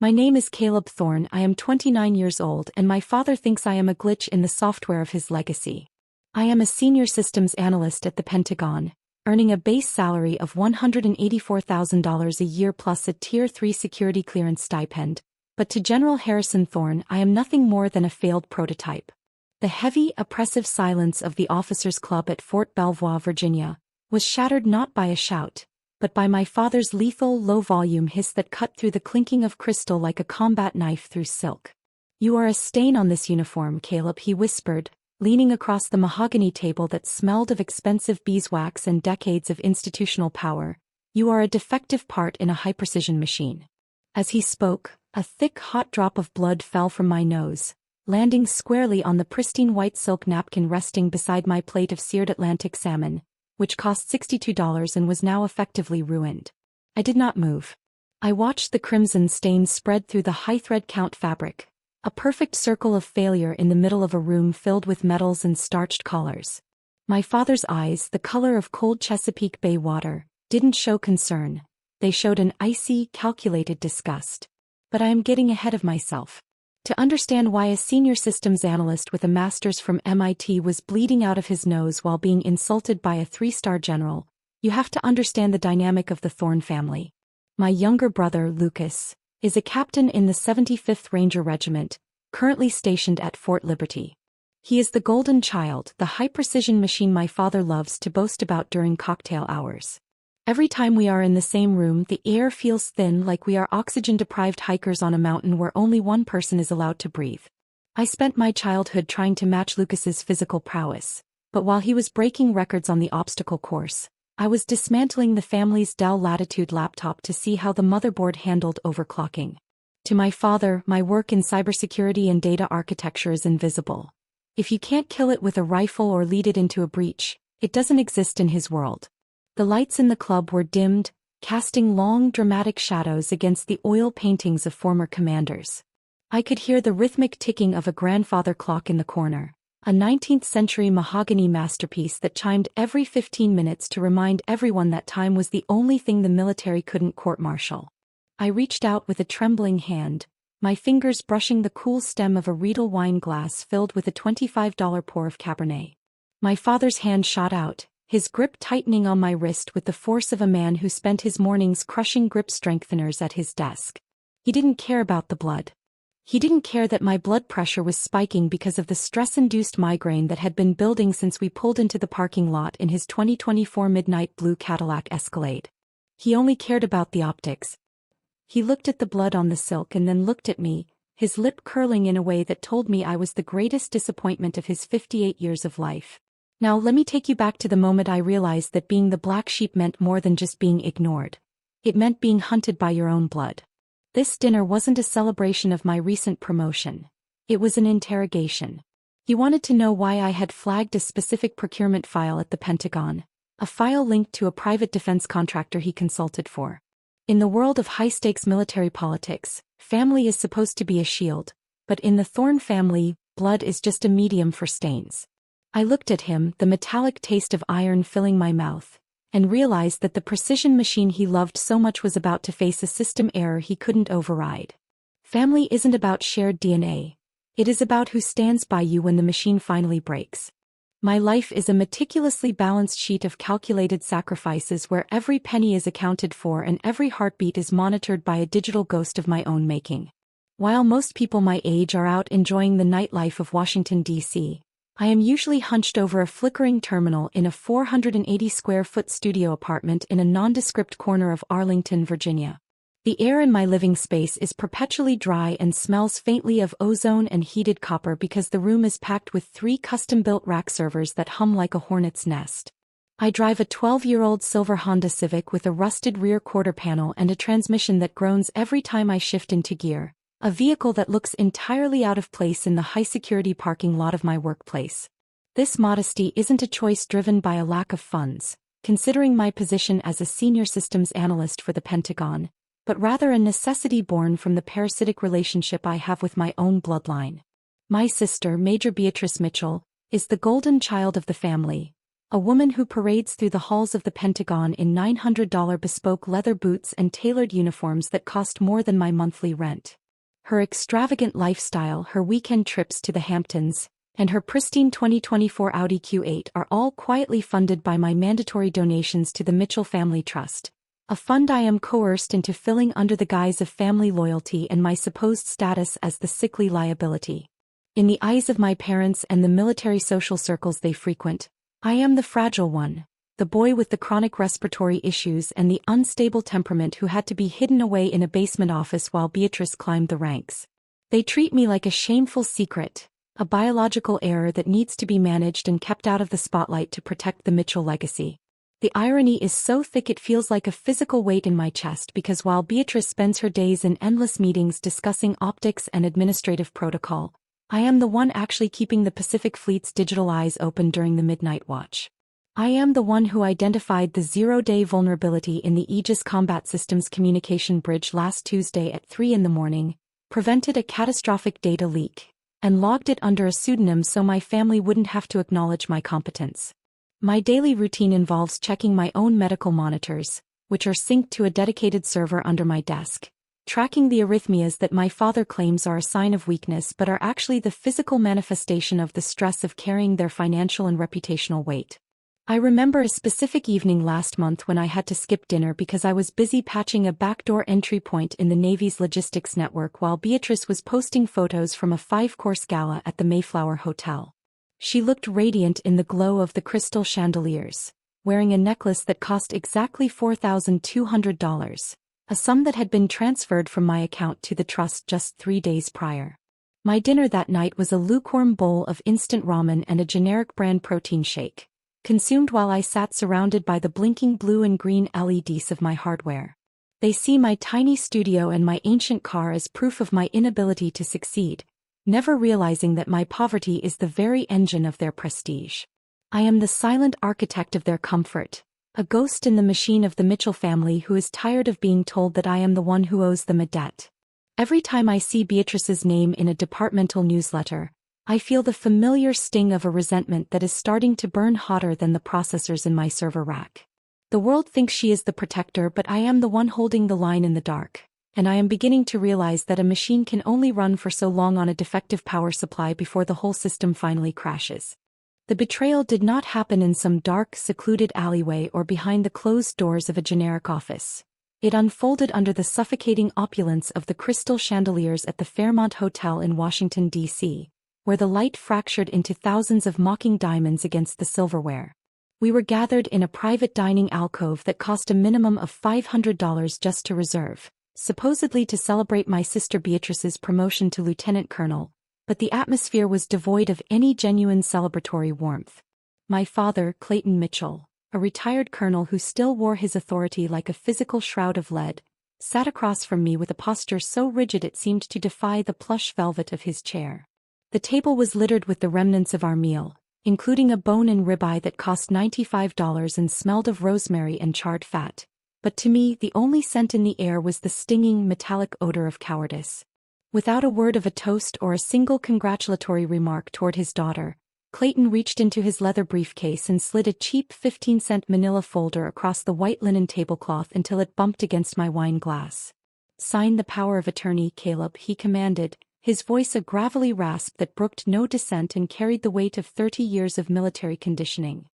My name is Caleb Thorne. I am 29 years old and my father thinks I am a glitch in the software of his legacy. I am a senior systems analyst at the Pentagon, earning a base salary of $184,000 a year plus a Tier 3 security clearance stipend, but to General Harrison Thorne I am nothing more than a failed prototype. The heavy, oppressive silence of the officers' club at Fort Belvoir, Virginia, was shattered not by a shout, but by my father's lethal, low-volume hiss that cut through the clinking of crystal like a combat knife through silk. "You are a stain on this uniform, Caleb," he whispered, leaning across the mahogany table that smelled of expensive beeswax and decades of institutional power. "You are a defective part in a high-precision machine." As he spoke, a thick, hot drop of blood fell from my nose, landing squarely on the pristine white silk napkin resting beside my plate of seared Atlantic salmon, which cost $62 and was now effectively ruined. I did not move. I watched the crimson stains spread through the high-thread count fabric, a perfect circle of failure in the middle of a room filled with metals and starched collars. My father's eyes, the color of cold Chesapeake Bay water, didn't show concern. They showed an icy, calculated disgust. But I am getting ahead of myself. To understand why a senior systems analyst with a master's from MIT was bleeding out of his nose while being insulted by a 3-star general, you have to understand the dynamic of the Thorne family. My younger brother, Lucas, is a captain in the 75th Ranger Regiment, currently stationed at Fort Liberty. He is the golden child, the high-precision machine my father loves to boast about during cocktail hours. Every time we are in the same room, the air feels thin, like we are oxygen-deprived hikers on a mountain where only one person is allowed to breathe. I spent my childhood trying to match Lucas's physical prowess, but while he was breaking records on the obstacle course, I was dismantling the family's Dell Latitude laptop to see how the motherboard handled overclocking. To my father, my work in cybersecurity and data architecture is invisible. If you can't kill it with a rifle or lead it into a breach, it doesn't exist in his world. The lights in the club were dimmed, casting long, dramatic shadows against the oil paintings of former commanders. I could hear the rhythmic ticking of a grandfather clock in the corner, a 19th-century mahogany masterpiece that chimed every 15 minutes to remind everyone that time was the only thing the military couldn't court-martial. I reached out with a trembling hand, my fingers brushing the cool stem of a Riedel wine glass filled with a $25 pour of Cabernet. My father's hand shot out, his grip tightening on my wrist with the force of a man who spent his mornings crushing grip strengtheners at his desk. He didn't care about the blood. He didn't care that my blood pressure was spiking because of the stress-induced migraine that had been building since we pulled into the parking lot in his 2024 midnight blue Cadillac Escalade. He only cared about the optics. He looked at the blood on the silk and then looked at me, his lip curling in a way that told me I was the greatest disappointment of his 58 years of life. Now let me take you back to the moment I realized that being the black sheep meant more than just being ignored. It meant being hunted by your own blood. This dinner wasn't a celebration of my recent promotion. It was an interrogation. He wanted to know why I had flagged a specific procurement file at the Pentagon, a file linked to a private defense contractor he consulted for. In the world of high-stakes military politics, family is supposed to be a shield, but in the Thorne family, blood is just a medium for stains. I looked at him, the metallic taste of iron filling my mouth, and realized that the precision machine he loved so much was about to face a system error he couldn't override. Family isn't about shared DNA. It is about who stands by you when the machine finally breaks. My life is a meticulously balanced sheet of calculated sacrifices where every penny is accounted for and every heartbeat is monitored by a digital ghost of my own making. While most people my age are out enjoying the nightlife of Washington, D.C., I am usually hunched over a flickering terminal in a 480-square-foot studio apartment in a nondescript corner of Arlington, Virginia. The air in my living space is perpetually dry and smells faintly of ozone and heated copper because the room is packed with 3 custom-built rack servers that hum like a hornet's nest. I drive a 12-year-old silver Honda Civic with a rusted rear quarter panel and a transmission that groans every time I shift into gear. A vehicle that looks entirely out of place in the high-security parking lot of my workplace. This modesty isn't a choice driven by a lack of funds, considering my position as a senior systems analyst for the Pentagon, but rather a necessity born from the parasitic relationship I have with my own bloodline. My sister, Major Beatrice Mitchell, is the golden child of the family, A woman who parades through the halls of the Pentagon in $900 bespoke leather boots and tailored uniforms that cost more than my monthly rent. Her extravagant lifestyle, her weekend trips to the Hamptons, and her pristine 2024 Audi Q8 are all quietly funded by my mandatory donations to the Mitchell Family Trust, a fund I am coerced into filling under the guise of family loyalty and my supposed status as the sickly liability. In the eyes of my parents and the military social circles they frequent, I am the fragile one, the boy with the chronic respiratory issues and the unstable temperament who had to be hidden away in a basement office while Beatrice climbed the ranks. They treat me like a shameful secret, a biological error that needs to be managed and kept out of the spotlight to protect the Mitchell legacy. The irony is so thick it feels like a physical weight in my chest because while Beatrice spends her days in endless meetings discussing optics and administrative protocol, I am the one actually keeping the Pacific Fleet's digital eyes open during the midnight watch. I am the one who identified the zero-day vulnerability in the Aegis Combat Systems communication bridge last Tuesday at 3 a.m, prevented a catastrophic data leak, and logged it under a pseudonym so my family wouldn't have to acknowledge my competence. My daily routine involves checking my own medical monitors, which are synced to a dedicated server under my desk, tracking the arrhythmias that my father claims are a sign of weakness but are actually the physical manifestation of the stress of carrying their financial and reputational weight. I remember a specific evening last month when I had to skip dinner because I was busy patching a backdoor entry point in the Navy's logistics network while Beatrice was posting photos from a 5-course gala at the Mayflower Hotel. She looked radiant in the glow of the crystal chandeliers, wearing a necklace that cost exactly $4,200, a sum that had been transferred from my account to the trust just 3 days prior. My dinner that night was a lukewarm bowl of instant ramen and a generic brand protein shake, consumed while I sat surrounded by the blinking blue and green LEDs of my hardware. They see my tiny studio and my ancient car as proof of my inability to succeed, never realizing that my poverty is the very engine of their prestige. I am the silent architect of their comfort, a ghost in the machine of the Mitchell family who is tired of being told that I am the one who owes them a debt. Every time I see Beatrice's name in a departmental newsletter, I feel the familiar sting of a resentment that is starting to burn hotter than the processors in my server rack. The world thinks she is the protector, but I am the one holding the line in the dark, and I am beginning to realize that a machine can only run for so long on a defective power supply before the whole system finally crashes. The betrayal did not happen in some dark, secluded alleyway or behind the closed doors of a generic office. It unfolded under the suffocating opulence of the crystal chandeliers at the Fairmont Hotel in Washington, D.C., where the light fractured into thousands of mocking diamonds against the silverware. We were gathered in a private dining alcove that cost a minimum of $500 just to reserve, supposedly to celebrate my sister Beatrice's promotion to lieutenant colonel, but the atmosphere was devoid of any genuine celebratory warmth. My father, Clayton Mitchell, a retired colonel who still wore his authority like a physical shroud of lead, sat across from me with a posture so rigid it seemed to defy the plush velvet of his chair. The table was littered with the remnants of our meal, including a bone and ribeye that cost $95 and smelled of rosemary and charred fat. But to me, the only scent in the air was the stinging, metallic odor of cowardice. Without a word of a toast or a single congratulatory remark toward his daughter, Clayton reached into his leather briefcase and slid a cheap 15-cent manila folder across the white linen tablecloth until it bumped against my wine glass. "Sign the power of attorney, Caleb," he commanded, his voice a gravelly rasp that brooked no dissent and carried the weight of 30 years of military conditioning.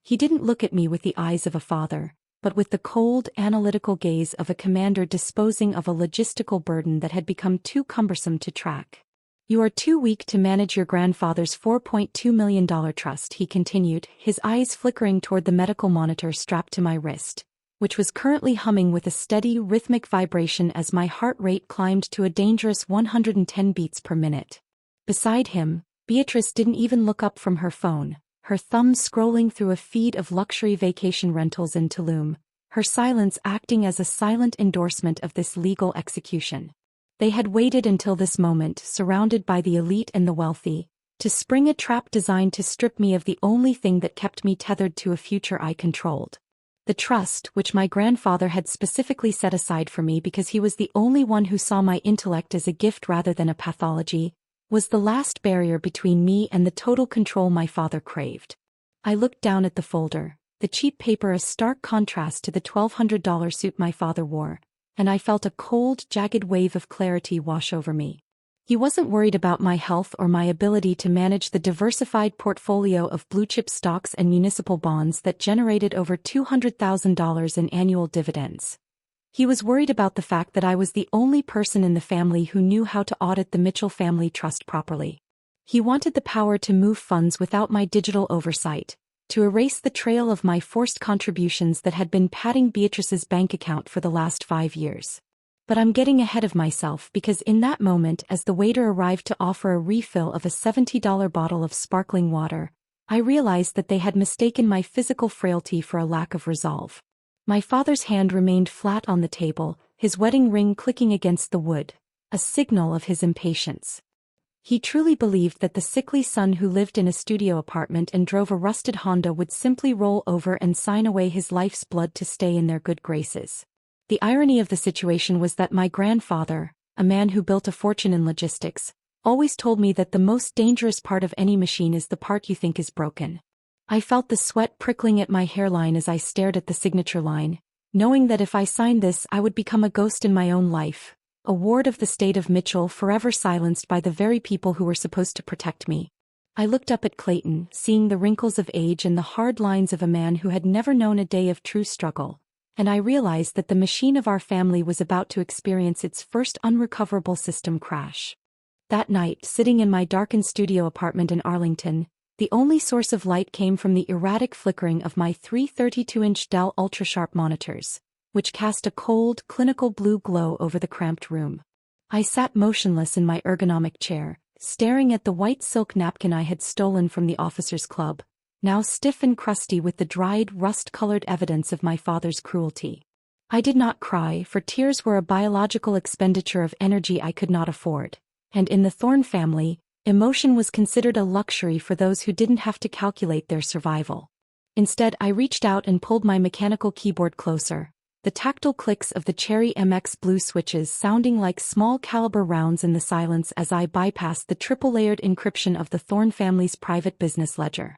He didn't look at me with the eyes of a father, but with the cold, analytical gaze of a commander disposing of a logistical burden that had become too cumbersome to track. "You are too weak to manage your grandfather's $4.2 million trust," he continued, his eyes flickering toward the medical monitor strapped to my wrist, which was currently humming with a steady, rhythmic vibration as my heart rate climbed to a dangerous 110 beats per minute. Beside him, Beatrice didn't even look up from her phone, her thumb scrolling through a feed of luxury vacation rentals in Tulum, her silence acting as a silent endorsement of this legal execution. They had waited until this moment, surrounded by the elite and the wealthy, to spring a trap designed to strip me of the only thing that kept me tethered to a future I controlled. The trust, which my grandfather had specifically set aside for me because he was the only one who saw my intellect as a gift rather than a pathology, was the last barrier between me and the total control my father craved. I looked down at the folder, the cheap paper a stark contrast to the $1,200 suit my father wore, and I felt a cold, jagged wave of clarity wash over me. He wasn't worried about my health or my ability to manage the diversified portfolio of blue-chip stocks and municipal bonds that generated over $200,000 in annual dividends. He was worried about the fact that I was the only person in the family who knew how to audit the Mitchell family trust properly. He wanted the power to move funds without my digital oversight, to erase the trail of my forced contributions that had been padding Beatrice's bank account for the last 5 years. But I'm getting ahead of myself because in that moment, as the waiter arrived to offer a refill of a $70 bottle of sparkling water, I realized that they had mistaken my physical frailty for a lack of resolve. My father's hand remained flat on the table, his wedding ring clicking against the wood, a signal of his impatience. He truly believed that the sickly son who lived in a studio apartment and drove a rusted Honda would simply roll over and sign away his life's blood to stay in their good graces. The irony of the situation was that my grandfather, a man who built a fortune in logistics, always told me that the most dangerous part of any machine is the part you think is broken. I felt the sweat prickling at my hairline as I stared at the signature line, knowing that if I signed this I would become a ghost in my own life, a ward of the state of Mitchell forever silenced by the very people who were supposed to protect me. I looked up at Clayton, seeing the wrinkles of age and the hard lines of a man who had never known a day of true struggle, and I realized that the machine of our family was about to experience its first unrecoverable system crash. That night, sitting in my darkened studio apartment in Arlington, the only source of light came from the erratic flickering of my 3 32-inch Dell ultrasharp monitors, which cast a cold, clinical blue glow over the cramped room. I sat motionless in my ergonomic chair, staring at the white silk napkin I had stolen from the officers' club, now stiff and crusty with the dried, rust-colored evidence of my father's cruelty. I did not cry, for tears were a biological expenditure of energy I could not afford, and in the Thorne family, emotion was considered a luxury for those who didn't have to calculate their survival. Instead, I reached out and pulled my mechanical keyboard closer, the tactile clicks of the Cherry MX Blue switches sounding like small-caliber rounds in the silence as I bypassed the triple-layered encryption of the Thorne family's private business ledger.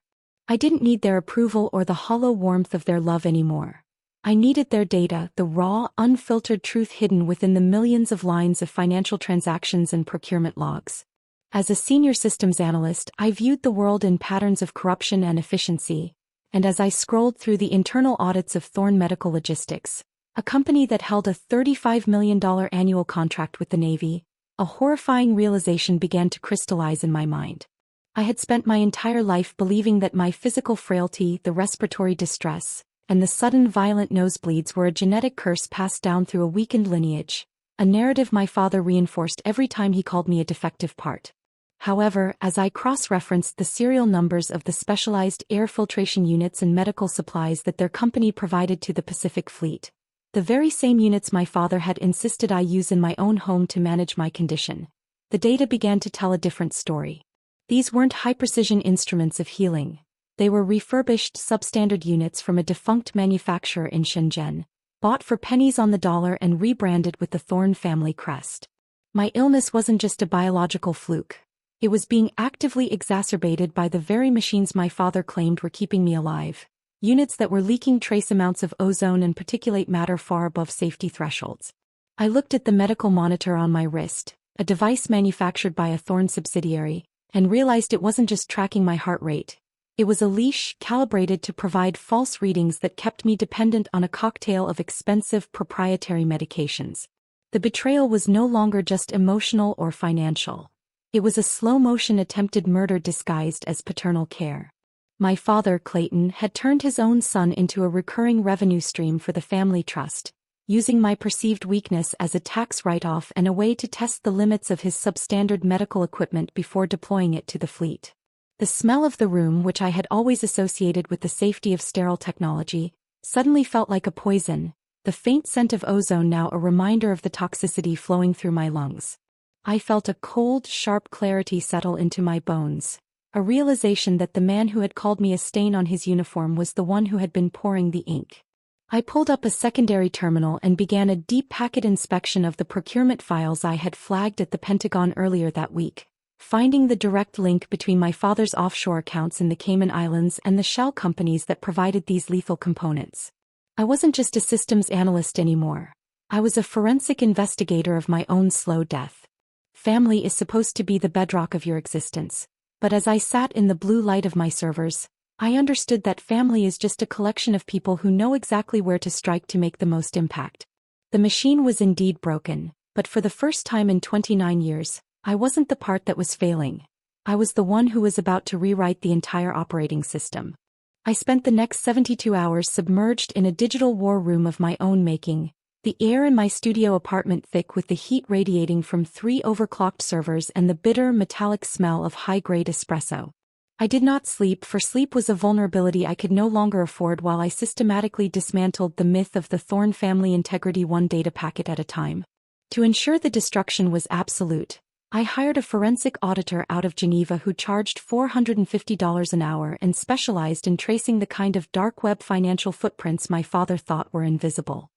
I didn't need their approval or the hollow warmth of their love anymore. I needed their data, the raw, unfiltered truth hidden within the millions of lines of financial transactions and procurement logs. As a senior systems analyst, I viewed the world in patterns of corruption and efficiency, and as I scrolled through the internal audits of Thorne Medical Logistics, a company that held a $35 million annual contract with the Navy, a horrifying realization began to crystallize in my mind. I had spent my entire life believing that my physical frailty, the respiratory distress, and the sudden violent nosebleeds were a genetic curse passed down through a weakened lineage, a narrative my father reinforced every time he called me a defective part. However, as I cross-referenced the serial numbers of the specialized air filtration units and medical supplies that their company provided to the Pacific Fleet, the very same units my father had insisted I use in my own home to manage my condition, the data began to tell a different story. These weren't high-precision instruments of healing. They were refurbished substandard units from a defunct manufacturer in Shenzhen, bought for pennies on the dollar and rebranded with the Thorne family crest. My illness wasn't just a biological fluke. It was being actively exacerbated by the very machines my father claimed were keeping me alive, units that were leaking trace amounts of ozone and particulate matter far above safety thresholds. I looked at the medical monitor on my wrist, a device manufactured by a Thorne subsidiary, and realized it wasn't just tracking my heart rate. It was a leash calibrated to provide false readings that kept me dependent on a cocktail of expensive proprietary medications. The betrayal was no longer just emotional or financial. It was a slow-motion attempted murder disguised as paternal care. My father, Clayton, had turned his own son into a recurring revenue stream for the family trust, using my perceived weakness as a tax write-off and a way to test the limits of his substandard medical equipment before deploying it to the fleet. The smell of the room, which I had always associated with the safety of sterile technology, suddenly felt like a poison, the faint scent of ozone now a reminder of the toxicity flowing through my lungs. I felt a cold, sharp clarity settle into my bones, a realization that the man who had called me a stain on his uniform was the one who had been pouring the ink. I pulled up a secondary terminal and began a deep packet inspection of the procurement files I had flagged at the Pentagon earlier that week, finding the direct link between my father's offshore accounts in the Cayman Islands and the shell companies that provided these lethal components. I wasn't just a systems analyst anymore. I was a forensic investigator of my own slow death. Family is supposed to be the bedrock of your existence, but as I sat in the blue light of my servers, I understood that family is just a collection of people who know exactly where to strike to make the most impact. The machine was indeed broken, but for the first time in 29 years, I wasn't the part that was failing. I was the one who was about to rewrite the entire operating system. I spent the next 72 hours submerged in a digital war room of my own making, the air in my studio apartment thick with the heat radiating from 3 overclocked servers and the bitter metallic smell of high-grade espresso. I did not sleep, for sleep was a vulnerability I could no longer afford, while I systematically dismantled the myth of the Thorn family integrity one data packet at a time. To ensure the destruction was absolute, I hired a forensic auditor out of Geneva who charged $450 an hour and specialized in tracing the kind of dark web financial footprints my father thought were invisible.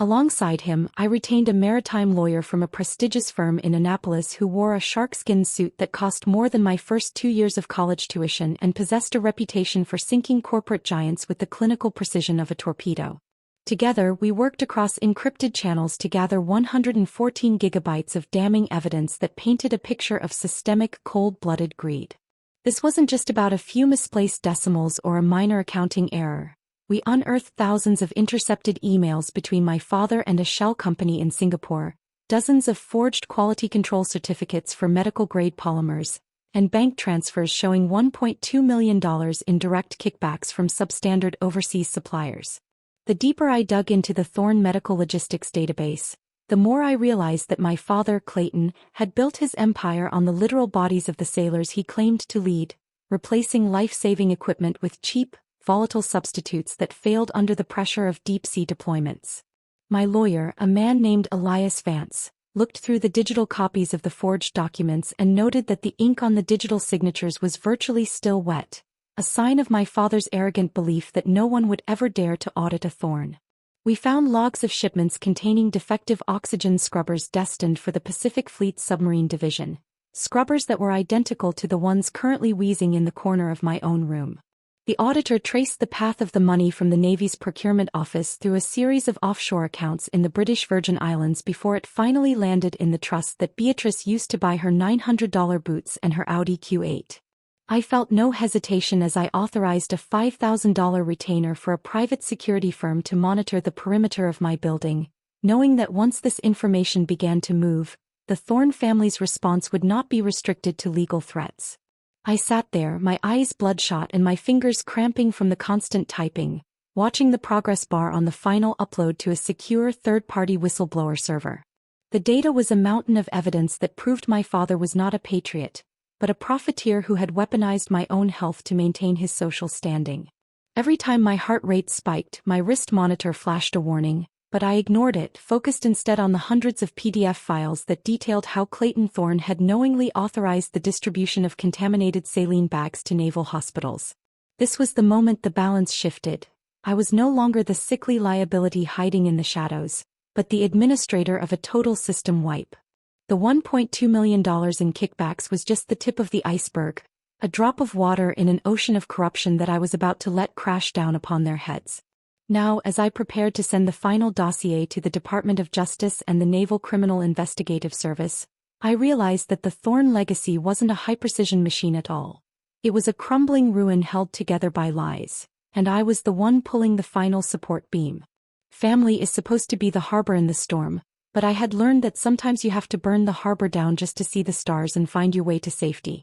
Alongside him, I retained a maritime lawyer from a prestigious firm in Annapolis who wore a sharkskin suit that cost more than my first 2 years of college tuition and possessed a reputation for sinking corporate giants with the clinical precision of a torpedo. Together, we worked across encrypted channels to gather 114 gigabytes of damning evidence that painted a picture of systemic, cold-blooded greed. This wasn't just about a few misplaced decimals or a minor accounting error. We unearthed thousands of intercepted emails between my father and a shell company in Singapore, dozens of forged quality control certificates for medical-grade polymers, and bank transfers showing $1.2 million in direct kickbacks from substandard overseas suppliers. The deeper I dug into the Thorn medical logistics database, the more I realized that my father, Clayton, had built his empire on the literal bodies of the sailors he claimed to lead, replacing life-saving equipment with cheap, volatile substitutes that failed under the pressure of deep-sea deployments. My lawyer, a man named Elias Vance, looked through the digital copies of the forged documents and noted that the ink on the digital signatures was virtually still wet, a sign of my father's arrogant belief that no one would ever dare to audit a Thorn. We found logs of shipments containing defective oxygen scrubbers destined for the Pacific Fleet Submarine Division, scrubbers that were identical to the ones currently wheezing in the corner of my own room. The auditor traced the path of the money from the Navy's procurement office through a series of offshore accounts in the British Virgin Islands before it finally landed in the trust that Beatrice used to buy her $900 boots and her Audi Q8. I felt no hesitation as I authorized a $5,000 retainer for a private security firm to monitor the perimeter of my building, knowing that once this information began to move, the Thorn family's response would not be restricted to legal threats. I sat there, my eyes bloodshot and my fingers cramping from the constant typing, watching the progress bar on the final upload to a secure third-party whistleblower server. The data was a mountain of evidence that proved my father was not a patriot, but a profiteer who had weaponized my own health to maintain his social standing. Every time my heart rate spiked, my wrist monitor flashed a warning, but I ignored it, focused instead on the hundreds of PDF files that detailed how Clayton Thorn had knowingly authorized the distribution of contaminated saline bags to naval hospitals. This was the moment the balance shifted. I was no longer the sickly liability hiding in the shadows, but the administrator of a total system wipe. The $1.2 million in kickbacks was just the tip of the iceberg, a drop of water in an ocean of corruption that I was about to let crash down upon their heads. Now, as I prepared to send the final dossier to the Department of Justice and the Naval Criminal Investigative Service, I realized that the Thorn legacy wasn't a high-precision machine at all. It was a crumbling ruin held together by lies, and I was the one pulling the final support beam. Family is supposed to be the harbor in the storm, but I had learned that sometimes you have to burn the harbor down just to see the stars and find your way to safety.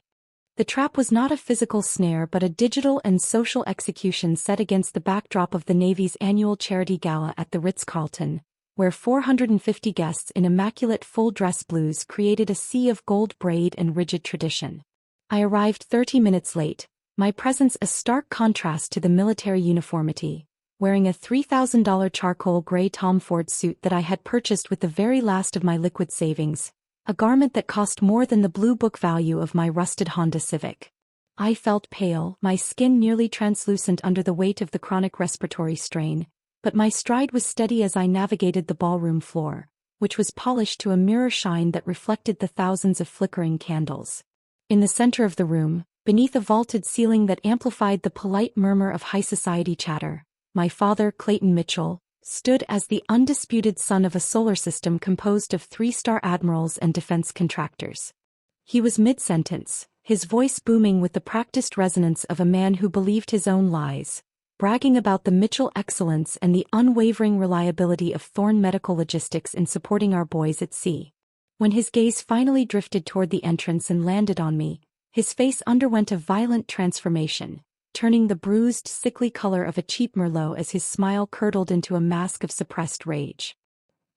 The trap was not a physical snare but a digital and social execution set against the backdrop of the Navy's annual charity gala at the Ritz-Carlton, where 450 guests in immaculate full-dress blues created a sea of gold braid and rigid tradition. I arrived 30 minutes late, my presence a stark contrast to the military uniformity, wearing a $3,000 charcoal gray Tom Ford suit that I had purchased with the very last of my liquid savings, a garment that cost more than the blue book value of my rusted Honda Civic. I felt pale, my skin nearly translucent under the weight of the chronic respiratory strain, but my stride was steady as I navigated the ballroom floor, which was polished to a mirror shine that reflected the thousands of flickering candles. In the center of the room, beneath a vaulted ceiling that amplified the polite murmur of high society chatter, my father, Clayton Mitchell, stood as the undisputed son of a solar system composed of 3-star admirals and defense contractors. He was mid-sentence, his voice booming with the practiced resonance of a man who believed his own lies, bragging about the Mitchell excellence and the unwavering reliability of Thorne Medical Logistics in supporting our boys at sea. When his gaze finally drifted toward the entrance and landed on me, his face underwent a violent transformation, turning the bruised, sickly color of a cheap Merlot as his smile curdled into a mask of suppressed rage.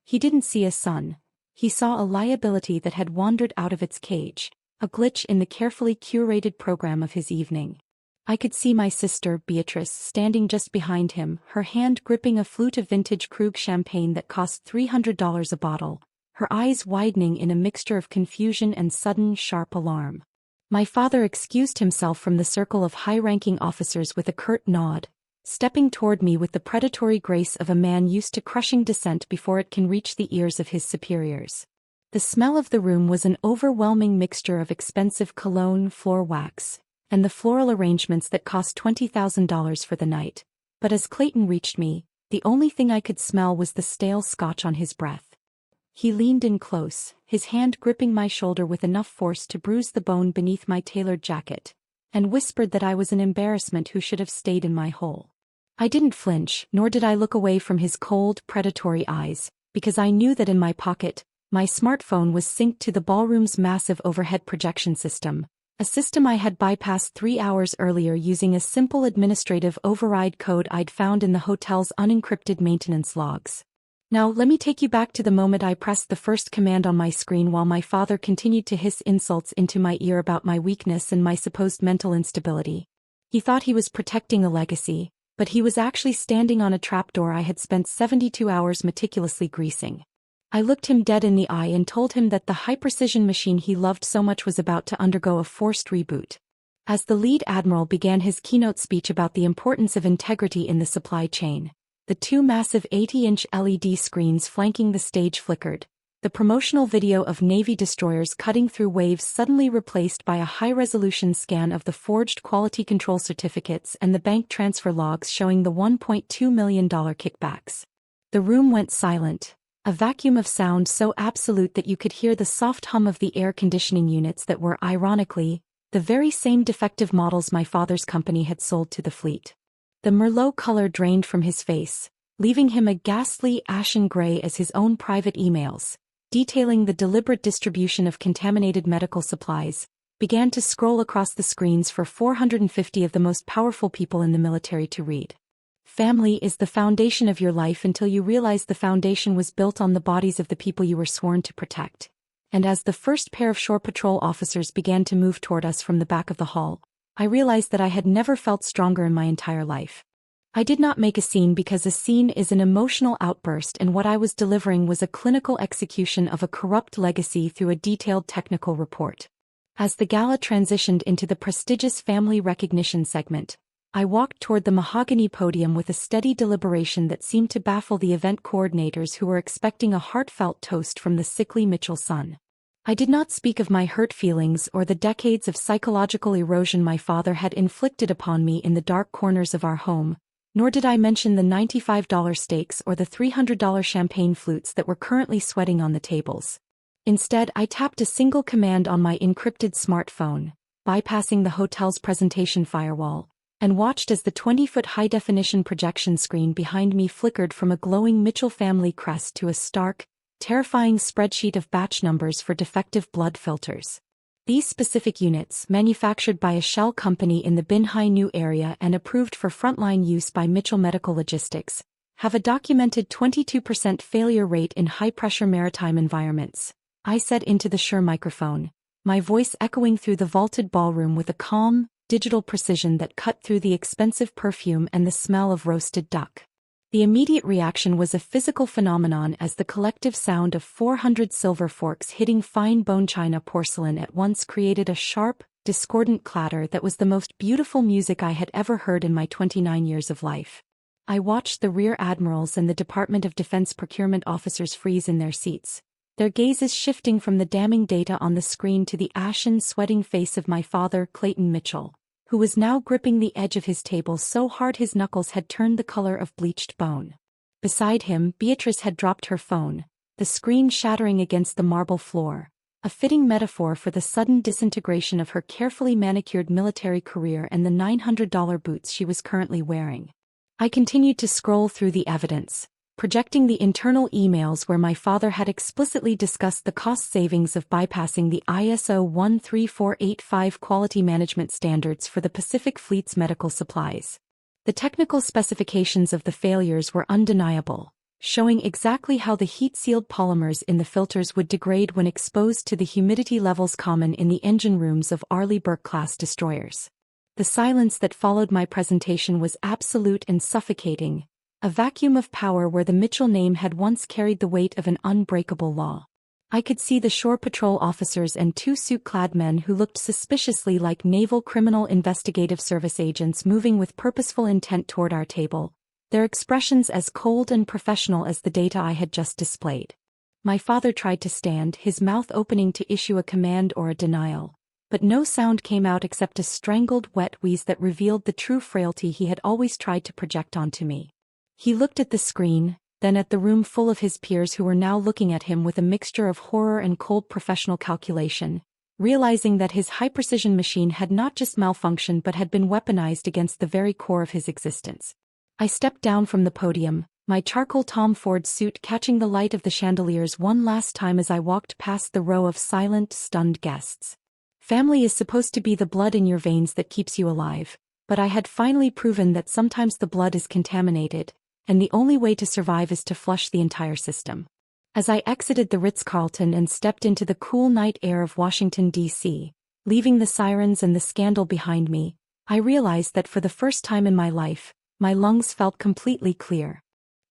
He didn't see a son. He saw a liability that had wandered out of its cage, a glitch in the carefully curated program of his evening. I could see my sister, Beatrice, standing just behind him, her hand gripping a flute of vintage Krug champagne that cost $300 a bottle, her eyes widening in a mixture of confusion and sudden, sharp alarm. My father excused himself from the circle of high-ranking officers with a curt nod, stepping toward me with the predatory grace of a man used to crushing dissent before it can reach the ears of his superiors. The smell of the room was an overwhelming mixture of expensive cologne, floor wax, and the floral arrangements that cost $20,000 for the night. But as Clayton reached me, the only thing I could smell was the stale scotch on his breath. He leaned in close, his hand gripping my shoulder with enough force to bruise the bone beneath my tailored jacket, and whispered that I was an embarrassment who should have stayed in my hole. I didn't flinch, nor did I look away from his cold, predatory eyes, because I knew that in my pocket, my smartphone was synced to the ballroom's massive overhead projection system, a system I had bypassed 3 hours earlier using a simple administrative override code I'd found in the hotel's unencrypted maintenance logs. Now let me take you back to the moment I pressed the first command on my screen while my father continued to hiss insults into my ear about my weakness and my supposed mental instability. He thought he was protecting a legacy, but he was actually standing on a trapdoor I had spent 72 hours meticulously greasing. I looked him dead in the eye and told him that the high-precision machine he loved so much was about to undergo a forced reboot. As the lead admiral began his keynote speech about the importance of integrity in the supply chain, the 2 massive 80-inch LED screens flanking the stage flickered, the promotional video of Navy destroyers cutting through waves suddenly replaced by a high-resolution scan of the forged quality control certificates and the bank transfer logs showing the $1.2 million kickbacks. The room went silent, a vacuum of sound so absolute that you could hear the soft hum of the air conditioning units that were, ironically, the very same defective models my father's company had sold to the fleet. The Merlot color drained from his face, leaving him a ghastly ashen gray as his own private emails, detailing the deliberate distribution of contaminated medical supplies, began to scroll across the screens for 450 of the most powerful people in the military to read. Family is the foundation of your life until you realize the foundation was built on the bodies of the people you were sworn to protect. And as the first pair of shore patrol officers began to move toward us from the back of the hall, I realized that I had never felt stronger in my entire life. I did not make a scene because a scene is an emotional outburst, and what I was delivering was a clinical execution of a corrupt legacy through a detailed technical report. As the gala transitioned into the prestigious family recognition segment, I walked toward the mahogany podium with a steady deliberation that seemed to baffle the event coordinators who were expecting a heartfelt toast from the sickly Mitchell son. I did not speak of my hurt feelings or the decades of psychological erosion my father had inflicted upon me in the dark corners of our home, nor did I mention the $95 steaks or the $300 champagne flutes that were currently sweating on the tables. Instead, I tapped a single command on my encrypted smartphone, bypassing the hotel's presentation firewall, and watched as the 20-foot high-definition projection screen behind me flickered from a glowing Mitchell family crest to a stark, terrifying spreadsheet of batch numbers for defective blood filters. These specific units, manufactured by a shell company in the Binhai New area and approved for frontline use by Mitchell Medical Logistics, have a documented 22% failure rate in high-pressure maritime environments, I said into the Shure microphone, my voice echoing through the vaulted ballroom with a calm, digital precision that cut through the expensive perfume and the smell of roasted duck. The immediate reaction was a physical phenomenon as the collective sound of 400 silver forks hitting fine bone china porcelain at once created a sharp, discordant clatter that was the most beautiful music I had ever heard in my 29 years of life. I watched the rear admirals and the Department of Defense procurement officers freeze in their seats, their gazes shifting from the damning data on the screen to the ashen, sweating face of my father, Clayton Mitchell, who was now gripping the edge of his table so hard his knuckles had turned the color of bleached bone. Beside him, Beatrice had dropped her phone, the screen shattering against the marble floor, a fitting metaphor for the sudden disintegration of her carefully manicured military career and the $900 boots she was currently wearing. I continued to scroll through the evidence, projecting the internal emails where my father had explicitly discussed the cost savings of bypassing the ISO 13485 quality management standards for the Pacific Fleet's medical supplies. The technical specifications of the failures were undeniable, showing exactly how the heat-sealed polymers in the filters would degrade when exposed to the humidity levels common in the engine rooms of Arleigh Burke-class destroyers. The silence that followed my presentation was absolute and suffocating, a vacuum of power where the Mitchell name had once carried the weight of an unbreakable law. I could see the shore patrol officers and two suit-clad men who looked suspiciously like Naval Criminal Investigative Service agents moving with purposeful intent toward our table, their expressions as cold and professional as the data I had just displayed. My father tried to stand, his mouth opening to issue a command or a denial, but no sound came out except a strangled, wet wheeze that revealed the true frailty he had always tried to project onto me. He looked at the screen, then at the room full of his peers who were now looking at him with a mixture of horror and cold professional calculation, realizing that his high-precision machine had not just malfunctioned but had been weaponized against the very core of his existence. I stepped down from the podium, my charcoal Tom Ford suit catching the light of the chandeliers one last time as I walked past the row of silent, stunned guests. Family is supposed to be the blood in your veins that keeps you alive, but I had finally proven that sometimes the blood is contaminated, and the only way to survive is to flush the entire system. As I exited the Ritz-Carlton and stepped into the cool night air of Washington, D.C., leaving the sirens and the scandal behind me, I realized that for the first time in my life, my lungs felt completely clear.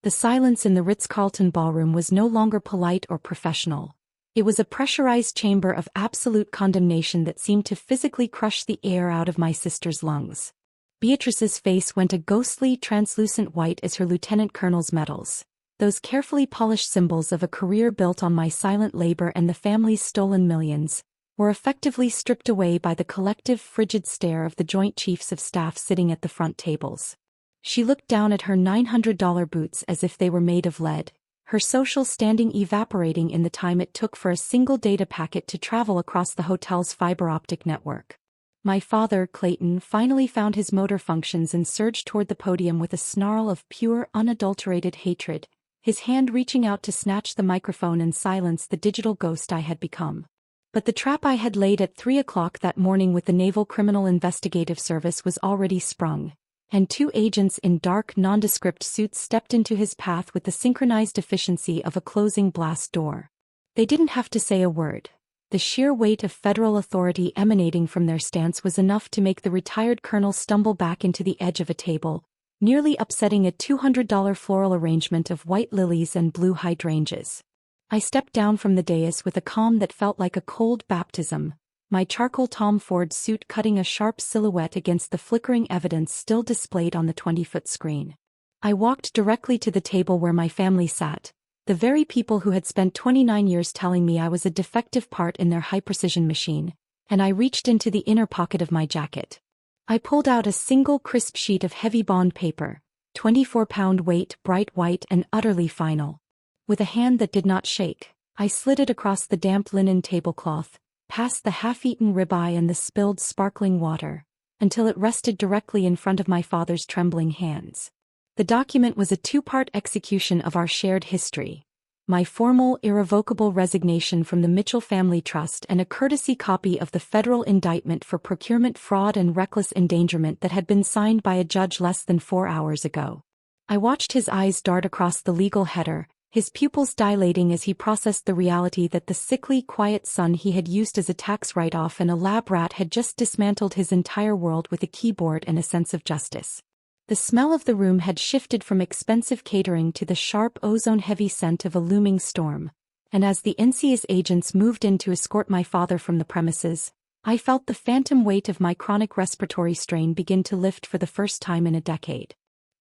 The silence in the Ritz-Carlton ballroom was no longer polite or professional. It was a pressurized chamber of absolute condemnation that seemed to physically crush the air out of my sister's lungs. Beatrice's face went a ghostly, translucent white as her lieutenant colonel's medals, those carefully polished symbols of a career built on my silent labor and the family's stolen millions, were effectively stripped away by the collective frigid stare of the Joint Chiefs of Staff sitting at the front tables. She looked down at her $900 boots as if they were made of lead, her social standing evaporating in the time it took for a single data packet to travel across the hotel's fiber optic network. My father, Clayton, finally found his motor functions and surged toward the podium with a snarl of pure, unadulterated hatred, his hand reaching out to snatch the microphone and silence the digital ghost I had become. But the trap I had laid at 3 o'clock that morning with the Naval Criminal Investigative Service was already sprung, and two agents in dark, nondescript suits stepped into his path with the synchronized efficiency of a closing blast door. They didn't have to say a word. The sheer weight of federal authority emanating from their stance was enough to make the retired colonel stumble back into the edge of a table, nearly upsetting a $200 floral arrangement of white lilies and blue hydrangeas. I stepped down from the dais with a calm that felt like a cold baptism, my charcoal Tom Ford suit cutting a sharp silhouette against the flickering evidence still displayed on the 20-foot screen. I walked directly to the table where my family sat, the very people who had spent 29 years telling me I was a defective part in their high-precision machine, and I reached into the inner pocket of my jacket. I pulled out a single crisp sheet of heavy bond paper, 24-pound weight, bright white and utterly final. With a hand that did not shake, I slid it across the damp linen tablecloth, past the half-eaten ribeye and the spilled sparkling water, until it rested directly in front of my father's trembling hands. The document was a two-part execution of our shared history, my formal, irrevocable resignation from the Mitchell Family Trust and a courtesy copy of the federal indictment for procurement fraud and reckless endangerment that had been signed by a judge less than 4 hours ago. I watched his eyes dart across the legal header, his pupils dilating as he processed the reality that the sickly, quiet son he had used as a tax write-off and a lab rat had just dismantled his entire world with a keyboard and a sense of justice. The smell of the room had shifted from expensive catering to the sharp, ozone-heavy scent of a looming storm, and as the NCIS agents moved in to escort my father from the premises, I felt the phantom weight of my chronic respiratory strain begin to lift for the first time in a decade.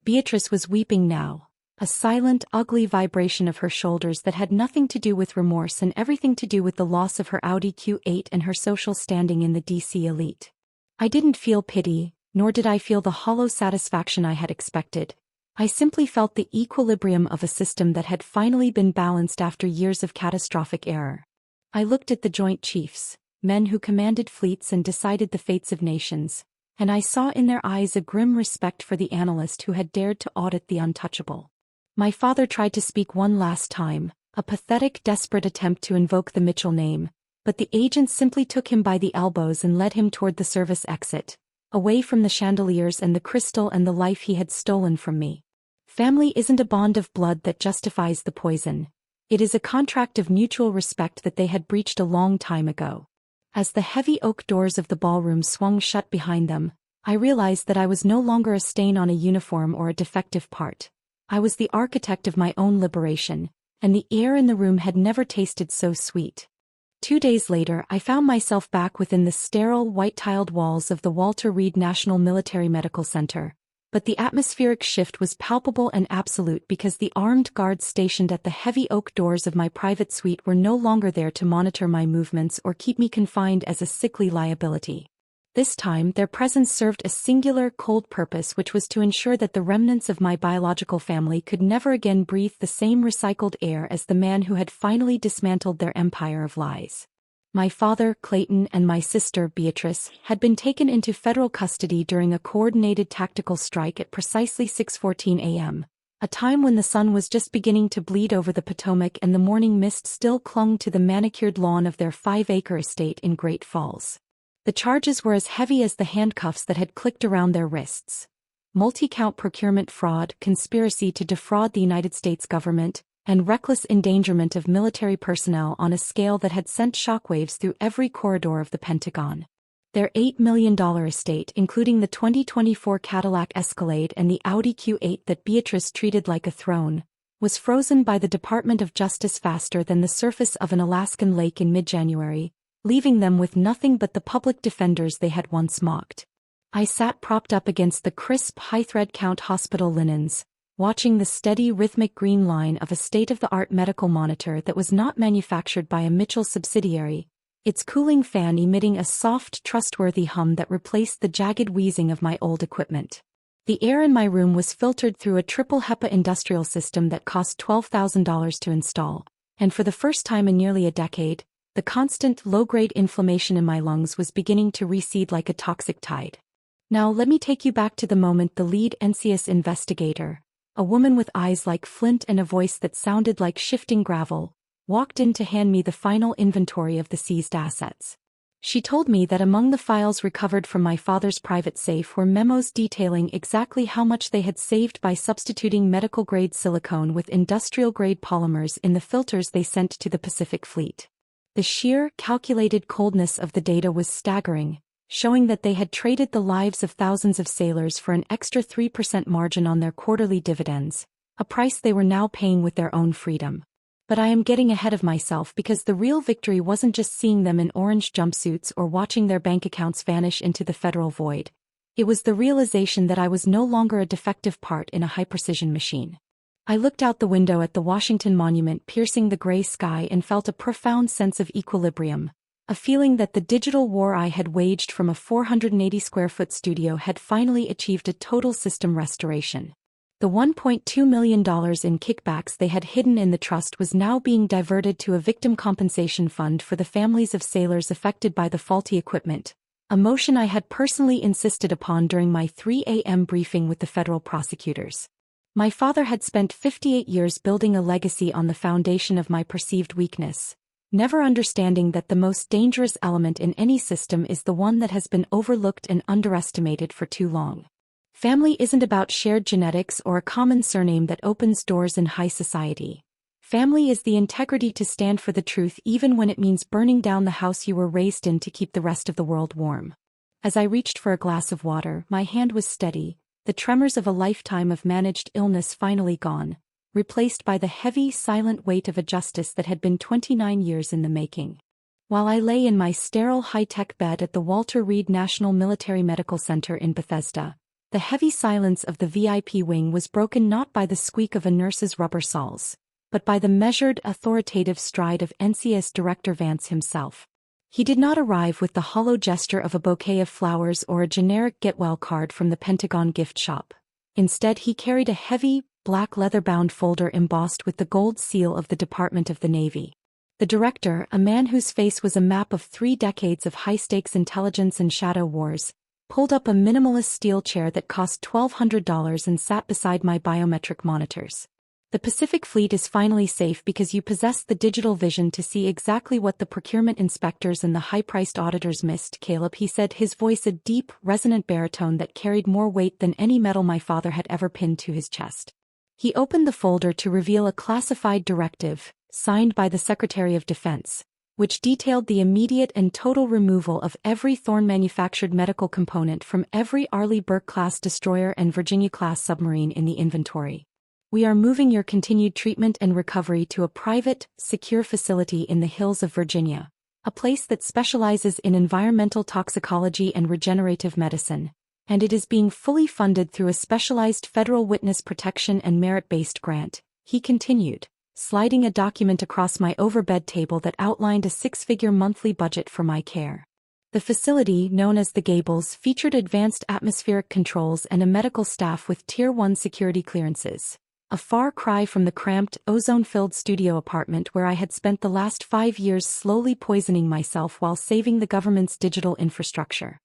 Beatrice was weeping now, A silent, ugly vibration of her shoulders that had nothing to do with remorse and everything to do with the loss of her Audi Q8 and her social standing in the DC elite. I didn't feel pity, nor did I feel the hollow satisfaction I had expected. I simply felt the equilibrium of a system that had finally been balanced after years of catastrophic error. I looked at the Joint Chiefs, men who commanded fleets and decided the fates of nations, and I saw in their eyes a grim respect for the analyst who had dared to audit the untouchable. My father tried to speak one last time, a pathetic, desperate attempt to invoke the Mitchell name, but the agent simply took him by the elbows and led him toward the service exit, away from the chandeliers and the crystal and the life he had stolen from me. Family isn't a bond of blood that justifies the poison. It is a contract of mutual respect that they had breached a long time ago. As the heavy oak doors of the ballroom swung shut behind them, I realized that I was no longer a stain on a uniform or a defective part. I was the architect of my own liberation, and the air in the room had never tasted so sweet. 2 days later, I found myself back within the sterile, white-tiled walls of the Walter Reed National Military Medical Center, but the atmospheric shift was palpable and absolute because the armed guards stationed at the heavy oak doors of my private suite were no longer there to monitor my movements or keep me confined as a sickly liability. This time, their presence served a singular, cold purpose, which was to ensure that the remnants of my biological family could never again breathe the same recycled air as the man who had finally dismantled their empire of lies. My father, Clayton, and my sister, Beatrice, had been taken into federal custody during a coordinated tactical strike at precisely 6:14 a.m., a time when the sun was just beginning to bleed over the Potomac and the morning mist still clung to the manicured lawn of their 5-acre estate in Great Falls. The charges were as heavy as the handcuffs that had clicked around their wrists. Multi-count procurement fraud, conspiracy to defraud the United States government, and reckless endangerment of military personnel on a scale that had sent shockwaves through every corridor of the Pentagon. Their $8 million estate, including the 2024 Cadillac Escalade and the Audi Q8 that Beatrice treated like a throne, was frozen by the Department of Justice faster than the surface of an Alaskan lake in mid-January, leaving them with nothing but the public defenders they had once mocked. I sat propped up against the crisp high-thread count hospital linens, watching the steady rhythmic green line of a state-of-the-art medical monitor that was not manufactured by a Mitchell subsidiary, its cooling fan emitting a soft, trustworthy hum that replaced the jagged wheezing of my old equipment. The air in my room was filtered through a triple HEPA industrial system that cost $12,000 to install, and for the first time in nearly a decade, the constant, low-grade inflammation in my lungs was beginning to recede like a toxic tide. Now let me take you back to the moment the lead NCIS investigator, a woman with eyes like flint and a voice that sounded like shifting gravel, walked in to hand me the final inventory of the seized assets. She told me that among the files recovered from my father's private safe were memos detailing exactly how much they had saved by substituting medical-grade silicone with industrial-grade polymers in the filters they sent to the Pacific Fleet. The sheer, calculated coldness of the data was staggering, showing that they had traded the lives of thousands of sailors for an extra 3% margin on their quarterly dividends, a price they were now paying with their own freedom. But I am getting ahead of myself because the real victory wasn't just seeing them in orange jumpsuits or watching their bank accounts vanish into the federal void. It was the realization that I was no longer a defective part in a high-precision machine. I looked out the window at the Washington Monument piercing the gray sky and felt a profound sense of equilibrium, a feeling that the digital war I had waged from a 480-square-foot studio had finally achieved a total system restoration. The $1.2 million in kickbacks they had hidden in the trust was now being diverted to a victim compensation fund for the families of sailors affected by the faulty equipment, a motion I had personally insisted upon during my 3 a.m. briefing with the federal prosecutors. My father had spent 58 years building a legacy on the foundation of my perceived weakness, never understanding that the most dangerous element in any system is the one that has been overlooked and underestimated for too long. Family isn't about shared genetics or a common surname that opens doors in high society. Family is the integrity to stand for the truth even when it means burning down the house you were raised in to keep the rest of the world warm. As I reached for a glass of water, my hand was steady, the tremors of a lifetime of managed illness finally gone, replaced by the heavy, silent weight of a justice that had been 29 years in the making. While I lay in my sterile high-tech bed at the Walter Reed National Military Medical Center in Bethesda, The heavy silence of the VIP wing was broken not by the squeak of a nurse's rubber soles, but by the measured, authoritative stride of NCIS Director Vance himself. He did not arrive with the hollow gesture of a bouquet of flowers or a generic get-well card from the Pentagon gift shop. Instead, he carried a heavy, black leather-bound folder embossed with the gold seal of the Department of the Navy. The director, a man whose face was a map of 3 decades of high-stakes intelligence and shadow wars, pulled up a minimalist steel chair that cost $1,200 and sat beside my biometric monitors. The Pacific Fleet is finally safe because you possess the digital vision to see exactly what the procurement inspectors and the high-priced auditors missed, Caleb, he said, his voice a deep, resonant baritone that carried more weight than any metal my father had ever pinned to his chest. He opened the folder to reveal a classified directive, signed by the Secretary of Defense, which detailed the immediate and total removal of every Thorn-manufactured medical component from every Arleigh Burke-class destroyer and Virginia-class submarine in the inventory. We are moving your continued treatment and recovery to a private, secure facility in the hills of Virginia, a place that specializes in environmental toxicology and regenerative medicine, and it is being fully funded through a specialized federal witness protection and merit-based grant, he continued, sliding a document across my overbed table that outlined a 6-figure monthly budget for my care. The facility, known as the Gables, featured advanced atmospheric controls and a medical staff with Tier 1 security clearances. A far cry from the cramped, ozone-filled studio apartment where I had spent the last 5 years slowly poisoning myself while saving the government's digital infrastructure.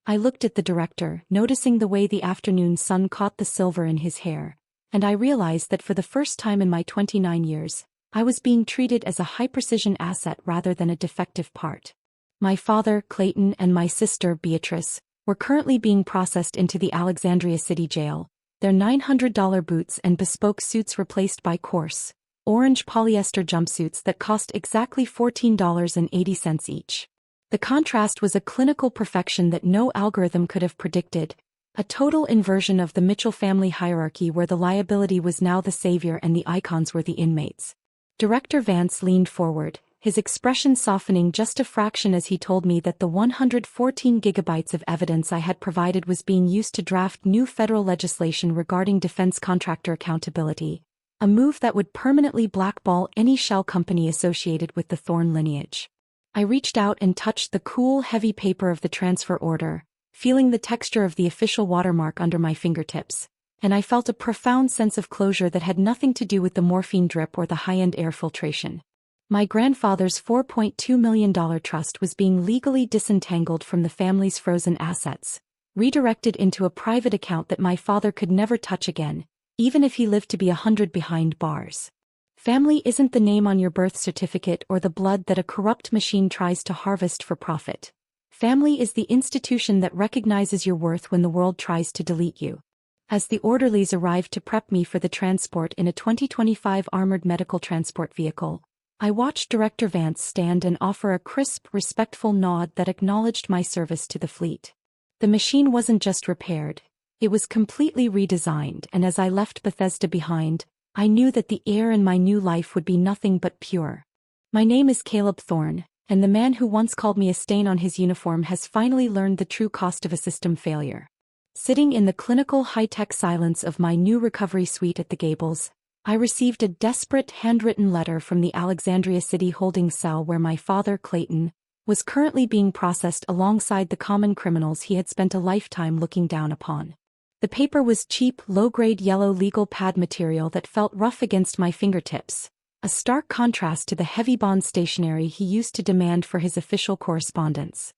I looked at the director, noticing the way the afternoon sun caught the silver in his hair, and I realized that for the first time in my 29 years, I was being treated as a high-precision asset rather than a defective part. My father, Clayton, and my sister, Beatrice, were currently being processed into the Alexandria City Jail, their $900 boots and bespoke suits replaced by coarse, orange polyester jumpsuits that cost exactly $14.80 each. The contrast was a clinical perfection that no algorithm could have predicted, a total inversion of the Mitchell family hierarchy where the liability was now the savior and the icons were the inmates. Director Vance leaned forward, his expression softening just a fraction as he told me that the 114 gigabytes of evidence I had provided was being used to draft new federal legislation regarding defense contractor accountability, a move that would permanently blackball any shell company associated with the Thorn lineage. I reached out and touched the cool, heavy paper of the transfer order, feeling the texture of the official watermark under my fingertips, and I felt a profound sense of closure that had nothing to do with the morphine drip or the high-end air filtration. My grandfather's $4.2 million trust was being legally disentangled from the family's frozen assets, redirected into a private account that my father could never touch again, even if he lived to be 100 behind bars. Family isn't the name on your birth certificate or the blood that a corrupt machine tries to harvest for profit. Family is the institution that recognizes your worth when the world tries to delete you. As the orderlies arrived to prep me for the transport in a 2025 armored medical transport vehicle, I watched Director Vance stand and offer a crisp, respectful nod that acknowledged my service to the fleet. The machine wasn't just repaired, it was completely redesigned, and as I left Bethesda behind, I knew that the air in my new life would be nothing but pure. My name is Caleb Thorn, and the man who once called me a stain on his uniform has finally learned the true cost of a system failure. Sitting in the clinical high-tech silence of my new recovery suite at the Gables, I received a desperate handwritten letter from the Alexandria City holding cell where my father, Clayton, was currently being processed alongside the common criminals he had spent a lifetime looking down upon. The paper was cheap, low-grade yellow legal pad material that felt rough against my fingertips, a stark contrast to the heavy bond stationery he used to demand for his official correspondence.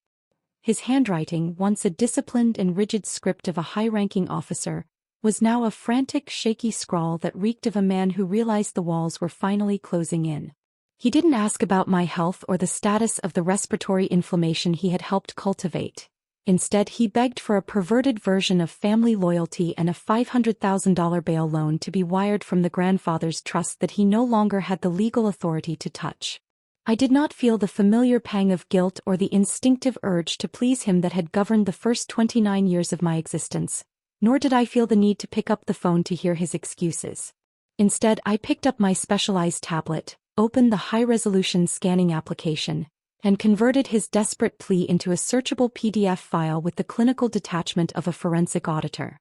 His handwriting, once a disciplined and rigid script of a high-ranking officer, was now a frantic, shaky scrawl that reeked of a man who realized the walls were finally closing in. He didn't ask about my health or the status of the respiratory inflammation he had helped cultivate. Instead, he begged for a perverted version of family loyalty and a $500,000 bail loan to be wired from the grandfather's trust that he no longer had the legal authority to touch. I did not feel the familiar pang of guilt or the instinctive urge to please him that had governed the first 29 years of my existence, nor did I feel the need to pick up the phone to hear his excuses. Instead, I picked up my specialized tablet, opened the high-resolution scanning application, and converted his desperate plea into a searchable PDF file with the clinical detachment of a forensic auditor.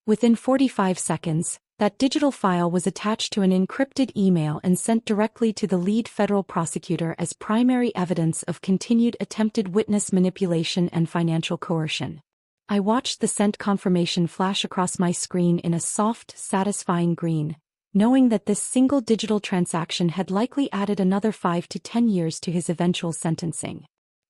Within 45 seconds, that digital file was attached to an encrypted email and sent directly to the lead federal prosecutor as primary evidence of continued attempted witness manipulation and financial coercion. I watched the sent confirmation flash across my screen in a soft, satisfying green, knowing that this single digital transaction had likely added another 5 to 10 years to his eventual sentencing.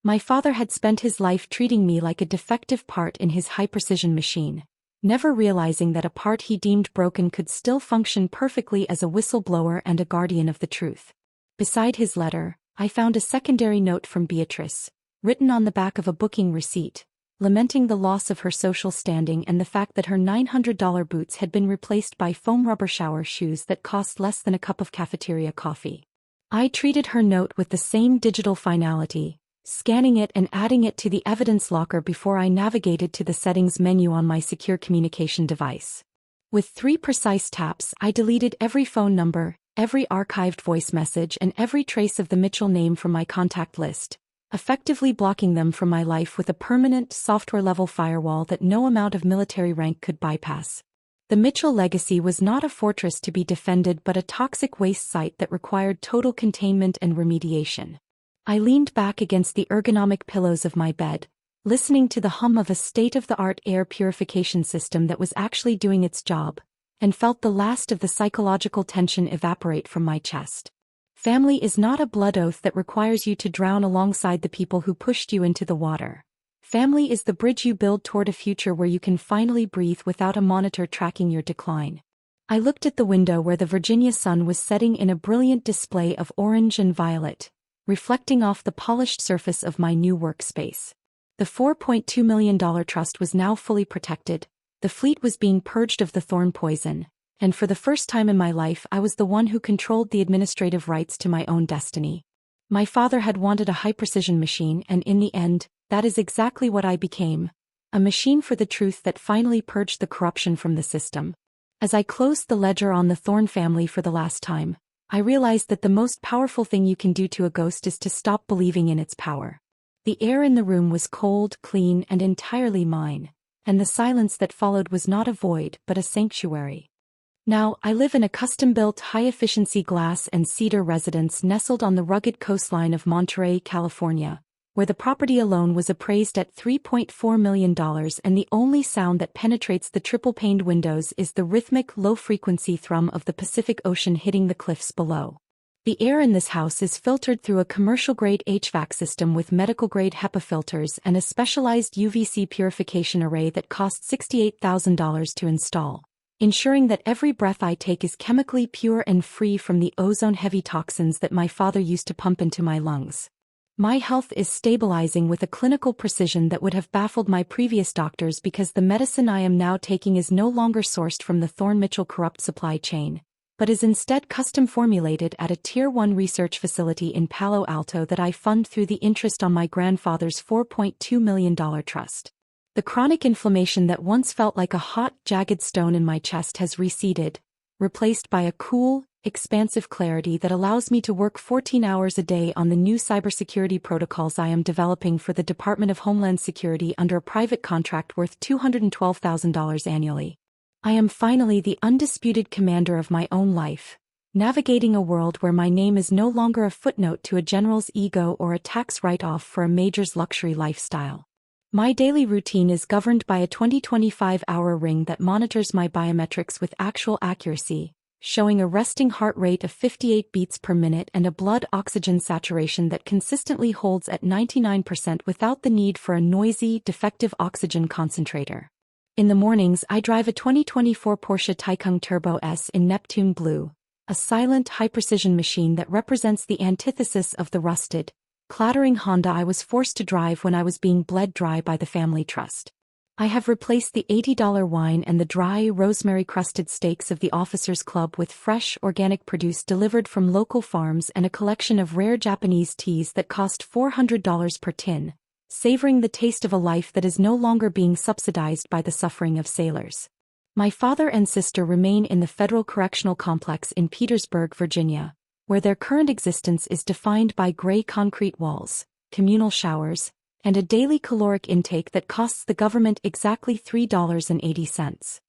My father had spent his life treating me like a defective part in his high-precision machine, never realizing that a part he deemed broken could still function perfectly as a whistleblower and a guardian of the truth. Beside his letter, I found a secondary note from Beatrice, written on the back of a booking receipt, lamenting the loss of her social standing and the fact that her $900 boots had been replaced by foam rubber shower shoes that cost less than a cup of cafeteria coffee. I treated her note with the same digital finality, scanning it and adding it to the evidence locker before I navigated to the settings menu on my secure communication device. With 3 precise taps, I deleted every phone number, every archived voice message and every trace of the Mitchell name from my contact list, effectively blocking them from my life with a permanent software-level firewall that no amount of military rank could bypass. The Mitchell legacy was not a fortress to be defended but a toxic waste site that required total containment and remediation. I leaned back against the ergonomic pillows of my bed, listening to the hum of a state-of-the-art air purification system that was actually doing its job, and felt the last of the psychological tension evaporate from my chest. Family is not a blood oath that requires you to drown alongside the people who pushed you into the water. Family is the bridge you build toward a future where you can finally breathe without a monitor tracking your decline. I looked at the window where the Virginia sun was setting in a brilliant display of orange and violet, reflecting off the polished surface of my new workspace. The $4.2 million trust was now fully protected, the fleet was being purged of the thorn poison, and for the first time in my life I was the one who controlled the administrative rights to my own destiny. My father had wanted a high-precision machine and in the end, that is exactly what I became, a machine for the truth that finally purged the corruption from the system. As I closed the ledger on the Thorne family for the last time, I realized that the most powerful thing you can do to a ghost is to stop believing in its power. The air in the room was cold, clean, and entirely mine, and the silence that followed was not a void but a sanctuary. Now, I live in a custom-built high-efficiency glass and cedar residence nestled on the rugged coastline of Monterey, California, where the property alone was appraised at $3.4 million and the only sound that penetrates the triple-paned windows is the rhythmic low-frequency thrum of the Pacific Ocean hitting the cliffs below. The air in this house is filtered through a commercial-grade HVAC system with medical-grade HEPA filters and a specialized UVC purification array that costs $68,000 to install, ensuring that every breath I take is chemically pure and free from the ozone-heavy toxins that my father used to pump into my lungs. My health is stabilizing with a clinical precision that would have baffled my previous doctors because the medicine I am now taking is no longer sourced from the Thorne Mitchell corrupt supply chain, but is instead custom formulated at a Tier 1 research facility in Palo Alto that I fund through the interest on my grandfather's $4.2 million trust. The chronic inflammation that once felt like a hot, jagged stone in my chest has receded, replaced by a cool, expansive clarity that allows me to work 14 hours a day on the new cybersecurity protocols I am developing for the Department of Homeland Security under a private contract worth $212,000 annually. I am finally the undisputed commander of my own life, navigating a world where my name is no longer a footnote to a general's ego or a tax write-off for a major's luxury lifestyle. My daily routine is governed by a 20-25-hour ring that monitors my biometrics with actual accuracy, showing a resting heart rate of 58 beats per minute and a blood oxygen saturation that consistently holds at 99% without the need for a noisy, defective oxygen concentrator. In the mornings I drive a 2024 Porsche Taycan Turbo S in Neptune Blue, a silent, high-precision machine that represents the antithesis of the rusted, clattering Honda I was forced to drive when I was being bled dry by the family trust. I have replaced the $80 wine and the dry, rosemary-crusted steaks of the Officers Club with fresh, organic produce delivered from local farms and a collection of rare Japanese teas that cost $400 per tin, savoring the taste of a life that is no longer being subsidized by the suffering of sailors. My father and sister remain in the Federal Correctional Complex in Petersburg, Virginia, where their current existence is defined by gray concrete walls, communal showers, and a daily caloric intake that costs the government exactly $3.80.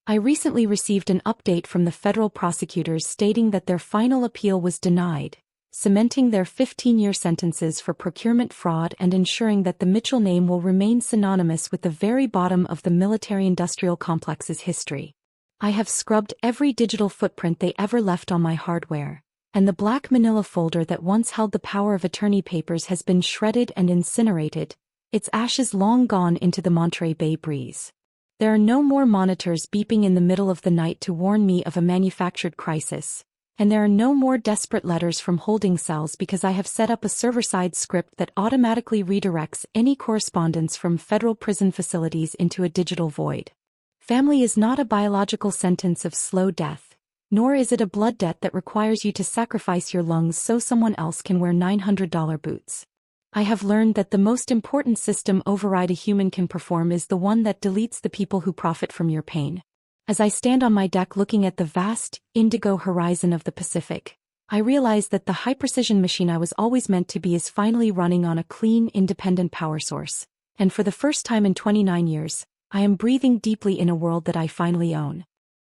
I recently received an update from the federal prosecutors stating that their final appeal was denied, cementing their 15-year sentences for procurement fraud and ensuring that the Mitchell name will remain synonymous with the very bottom of the military-industrial complex's history. I have scrubbed every digital footprint they ever left on my hardware, and the black manila folder that once held the power of attorney papers has been shredded and incinerated, its ashes long gone into the Monterey Bay breeze. There are no more monitors beeping in the middle of the night to warn me of a manufactured crisis, and there are no more desperate letters from holding cells because I have set up a server-side script that automatically redirects any correspondence from federal prison facilities into a digital void. Family is not a biological sentence of slow death, nor is it a blood debt that requires you to sacrifice your lungs so someone else can wear $900 boots. I have learned that the most important system override a human can perform is the one that deletes the people who profit from your pain. As I stand on my deck looking at the vast, indigo horizon of the Pacific, I realize that the high-precision machine I was always meant to be is finally running on a clean, independent power source, and for the first time in 29 years, I am breathing deeply in a world that I finally own.